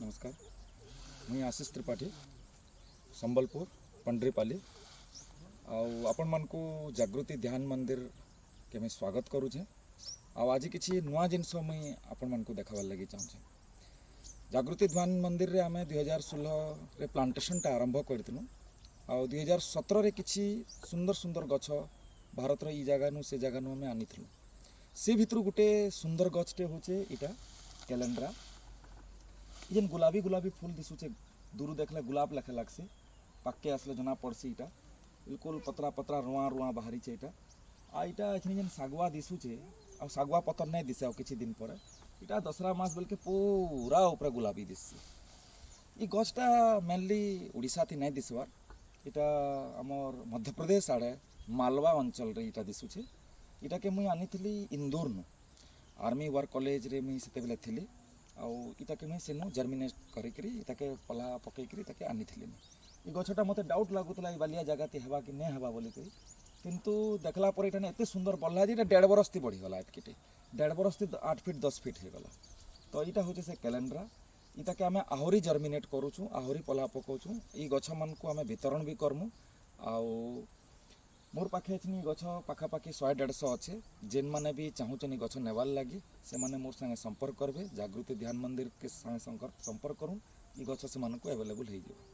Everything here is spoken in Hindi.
नमस्कार। मुई आशीष त्रिपाठी संबलपुर पंडरीपाली आपण मन को जागृति ध्यान मंदिर के मैं स्वागत करुचे। आज किसी नुआ जिनस मुई आपण मन को देखाबार लगी चाहूँचे। जागृति ध्यान मंदिर रे आमे 2016 रे प्लांटेशन टा आरंभ करथिनु आ 2017 रे किछि सुंदर सुंदर गछ भारत रो ई जगह नु से जगह नु आमे आनिथिलु। से भितर गुटे सुंदर गछटे होचे इटा कैलेंड्रा। जेन गुलाबी गुलाबी फूल दिशुचे दूर देखले गुलाब लेखे लागसे, पाके आसले जना पड़सी इटा बिल्कुल पतरा पतरा रुआ रुआ बाहरी छे इटा। आ इटा एखनी जेन सागवा दिशुचे आ सागवा पतर नै दिसे आ किछि दिन पर इटा दसरा मास बेलके पूरा ऊपर गुलाबी दिससी। ई गछटा मेनली ओडिशा थी नै दिसवार, इटा हमर मध्य प्रदेश आड़े मालवा अंचल रे इटा दिशुचे। इटा के मुई आनिथिली इंदौर नु आर्मी वार कॉलेज रे मुई सेते बेले थिली आउ इताके मुई सेनु जर्मिनेट करिकरी इताके पला पकईकरी इताके आनिथिली। ई गछटा मते डाउट लागुतला ई बालिया जगह ती हेबा कि नै हेबा बोली करी, किंतु देखला पर इटा एते सुंदर बढ़ला जे 1.5 बरस ती बढ़ी गला। एतकिटे 1.5 बरस ती 8 फीट 10 फीट हे गला। तो इटा होचे से कैलेंड्रा। इताके आमे आहुरी जर्मिनेट करूछु, आहुरी पला पकोछु। ई गछ मन को आमे वितरण भी करमु। आउ मोर पाखे एथनी गछ पाखापाखि 100-150 अच्छे। जेन माने भी चाहूचनी गछ नेवार लगी से माने मोर संगे संपर्क करबे। जागृति ध्यान मंदिर के संगे संपर्क करूँ, ई गछ से मानक अवेलेबल हो जाए।